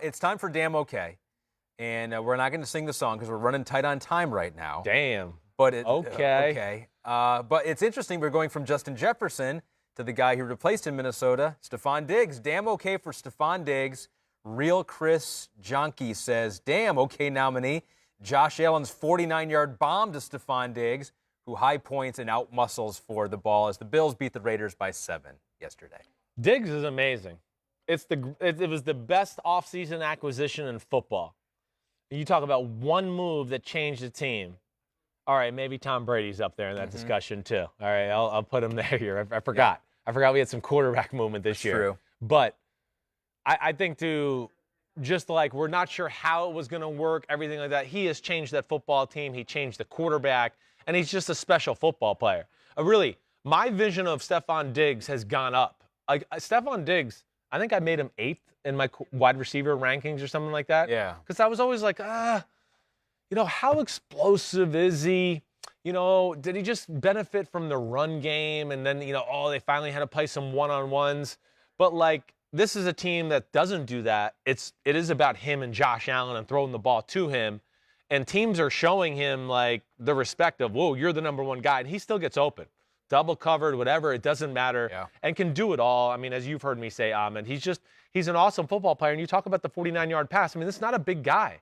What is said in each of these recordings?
It's time for Damn Okay. And we're not going to sing the song because we're running tight on time right now. Damn. But Okay. But it's interesting. We're going from Justin Jefferson to the guy who replaced him in Minnesota, Stefon Diggs. Damn okay for Stefon Diggs. Real Chris Jonke says, damn okay nominee. Josh Allen's 49-yard bomb to Stefon Diggs, who high points and out-muscles for the ball as the Bills beat the Raiders by 7 yesterday. Diggs is amazing. It was the best offseason acquisition in football. You talk about one move that changed the team. All right, maybe Tom Brady's up there in that discussion too. All right, I'll put him there here. I forgot. Yeah. I forgot we had some quarterback movement this year. True. But I think we're not sure how it was going to work, everything like that. He has changed that football team. He changed the quarterback, and he's just a special football player. Really, my vision of Stefon Diggs has gone up. Stefon Diggs, I think I made him 8th in my wide receiver rankings or something like that. Yeah. Because I was always like, how explosive is he? Did he just benefit from the run game? And then, they finally had to play some one-on-ones. But, this is a team that doesn't do that. It is about him and Josh Allen and throwing the ball to him. And teams are showing him, the respect of, whoa, you're the number one guy. And he still gets open. Double covered, whatever, it doesn't matter. Yeah. And can do it all. I mean, as you've heard me say, Ahmed, he's an awesome football player. And you talk about the 49-yard pass. I mean, this is not a big guy.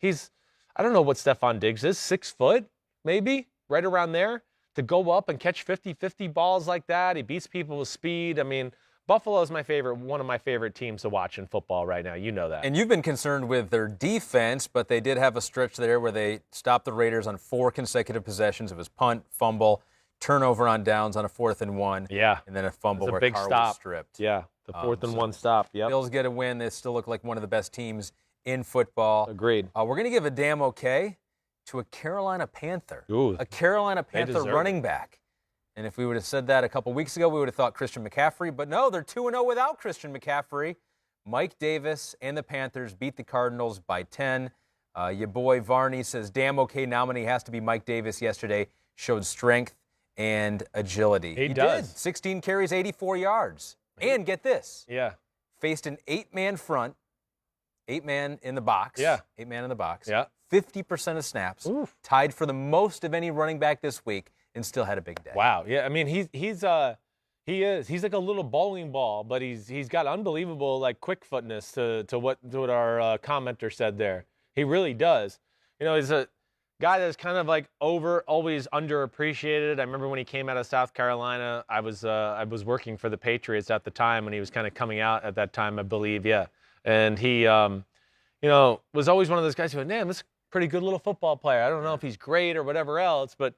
I don't know what Stefon Diggs is, 6 foot, maybe, right around there. To go up and catch 50-50 balls like that. He beats people with speed. I mean, Buffalo is one of my favorite teams to watch in football right now. You know that. And you've been concerned with their defense, but they did have a stretch there where they stopped the Raiders on 4 consecutive possessions. It was punt, fumble, turnover on downs on a 4th and 1. Yeah. And then a fumble where big Carr stop. was stripped. Yeah, the 4th and 1 stop. Yep. Bills get a win. They still look like one of the best teams in football. Agreed. We're going to give a damn okay to a Carolina Panther. Ooh, a Carolina Panther running back. And if we would have said that a couple weeks ago, we would have thought Christian McCaffrey. But no, they're 2-0 without Christian McCaffrey. Mike Davis and the Panthers beat the Cardinals by 10. Your boy Varney says, damn okay nominee has to be Mike Davis yesterday. Showed strength and agility. He does. Did. 16 carries, 84 yards. And get this. Yeah. Faced an 8-man front. 8-man in the box. Yeah. 8-man in the box. Yeah. 50% of snaps. Oof. Tied for the most of any running back this week. And still had a big day. Wow. Yeah, I mean, he's like a little bowling ball, but he's got unbelievable quick footness to what our commenter said there. He really does. He's a guy that's kind of always underappreciated. I remember when he came out of South Carolina, I was working for the Patriots at the time when he was kind of coming out at that time, I believe. Yeah. And he was always one of those guys who went, man, this is a pretty good little football player. I don't know if he's great or whatever else, but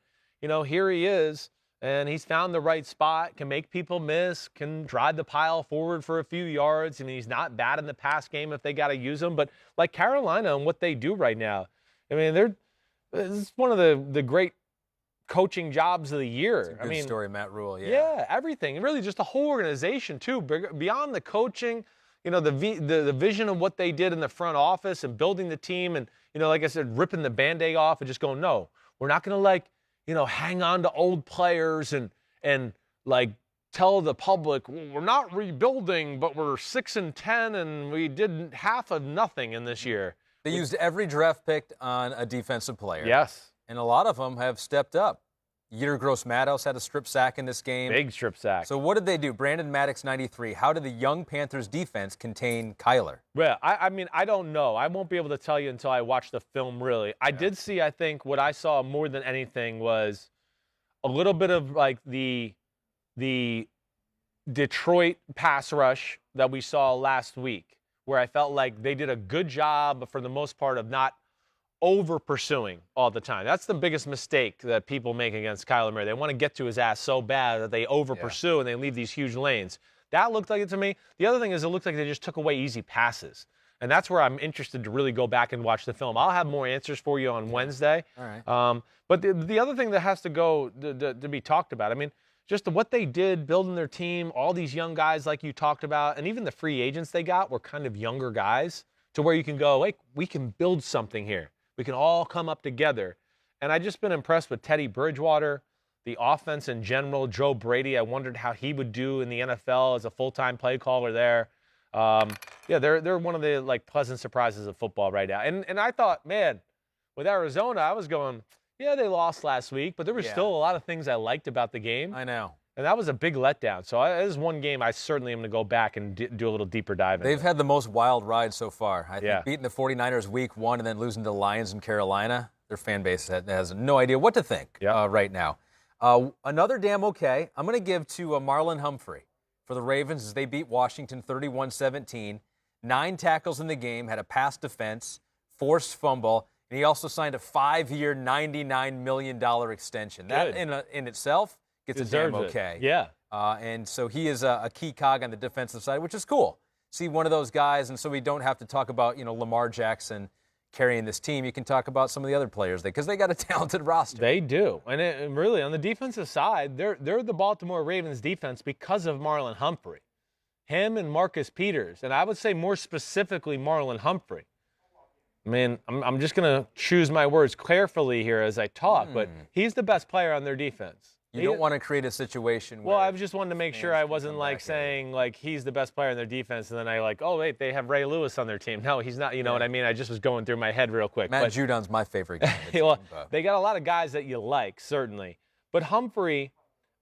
here he is, and he's found the right spot, can make people miss, can drive the pile forward for a few yards. I mean, he's not bad in the pass game if they got to use him. But like Carolina and what they do right now, I mean, it's one of the great coaching jobs of the year. It's a good story, Matt Rule. Yeah. Yeah, everything. Really just the whole organization, too. Beyond the coaching, the vision of what they did in the front office and building the team and, like I said, ripping the Band-Aid off and just going, no, we're not going to hang on to old players and tell the public, well, we're not rebuilding, but we're 6-10 and we did half of nothing in this year. They used every draft pick on a defensive player. Yes. And a lot of them have stepped up. Yetur Gross-Matos had a strip sack in this game. Big strip sack. So what did they do? Brandon Maddox, 93. How did the young Panthers defense contain Kyler? Well, I mean, I don't know. I won't be able to tell you until I watch the film, really. I did see, I think, what I saw more than anything was a little bit of the Detroit pass rush that we saw last week, where I felt like they did a good job, for the most part, of not over pursuing all the time. That's the biggest mistake that people make against Kyler Murray. They want to get to his ass so bad that they over pursue and they leave these huge lanes. That looked like it to me. The other thing is it looked like they just took away easy passes. And that's where I'm interested to really go back and watch the film. I'll have more answers for you on Wednesday. All right. But the other thing that has to go to be talked about, I mean, just what they did building their team, all these young guys like you talked about, and even the free agents they got were kind of younger guys to where you can go, like, we can build something here. We can all come up together. And I've just been impressed with Teddy Bridgewater, the offense in general. Joe Brady, I wondered how he would do in the NFL as a full-time play caller there. Yeah, they're one of the like pleasant surprises of football right now. And I thought, man, with Arizona, I was going, yeah, they lost last week, but there was still a lot of things I liked about the game. I know. And that was a big letdown. So this is one game I certainly am going to go back and do a little deeper dive into. They've had the most wild ride so far. I Yeah. think beating the 49ers week 1 and then losing to the Lions in Carolina, their fan base has no idea what to think right now. Another damn okay. I'm going to give to Marlon Humphrey for the Ravens as they beat Washington 31-17. 9 tackles in the game, had a pass defense, forced fumble, and he also signed a 5-year, $99 million extension. Good. That in itself gets Deserves a damn okay. it. Yeah. And so he is a key cog on the defensive side, which is cool. See one of those guys, and so we don't have to talk about, Lamar Jackson carrying this team. You can talk about some of the other players because they got a talented roster. They do. And really, on the defensive side, they're the Baltimore Ravens defense because of Marlon Humphrey. Him and Marcus Peters, and I would say more specifically Marlon Humphrey. I mean, I'm just going to choose my words carefully here as I talk, but he's the best player on their defense. You don't want to create a situation where... Well, I just wanted to make sure I wasn't like saying like he's the best player in their defense, and then I like, oh wait, they have Ray Lewis on their team. No, he's not. You know what I mean? I just was going through my head real quick. Matt Judon's my favorite guy. Well, they got a lot of guys that you like, certainly, but Humphrey,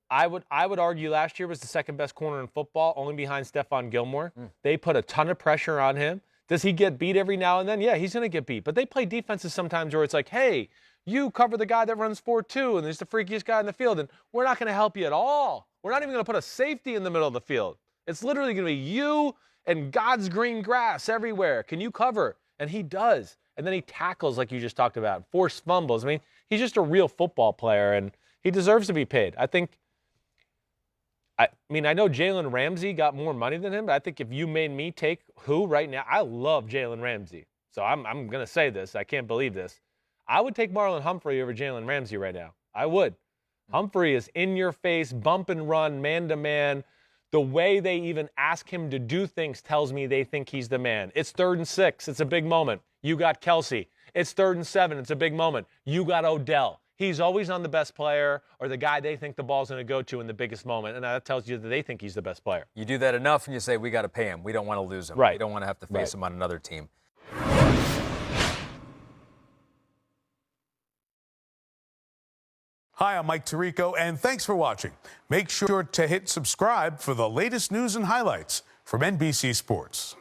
I would argue last year was the second best corner in football, only behind Stefon Gilmore. They put a ton of pressure on him. Does he get beat every now and then? Yeah, he's going to get beat. But they play defenses sometimes where it's like, hey, you cover the guy that runs 4-2, and he's the freakiest guy in the field, and we're not going to help you at all. We're not even going to put a safety in the middle of the field. It's literally going to be you and God's green grass everywhere. Can you cover? And he does. And then he tackles like you just talked about, forced fumbles. I mean, he's just a real football player, and he deserves to be paid. I know Jalen Ramsey got more money than him, but I think if you made me take who right now, I love Jalen Ramsey. So I'm going to say this. I can't believe this. I would take Marlon Humphrey over Jalen Ramsey right now. I would. Humphrey is in your face, bump and run, man-to-man. The way they even ask him to do things tells me they think he's the man. It's 3rd and 6. It's a big moment. You got Kelsey. It's 3rd and 7. It's a big moment. You got Odell. He's always on the best player or the guy they think the ball's going to go to in the biggest moment, and that tells you that they think he's the best player. You do that enough, and you say, we got to pay him. We don't want to lose him. Right. We don't want to have to face him on another team. Hi, I'm Mike Tirico, and thanks for watching. Make sure to hit subscribe for the latest news and highlights from NBC Sports.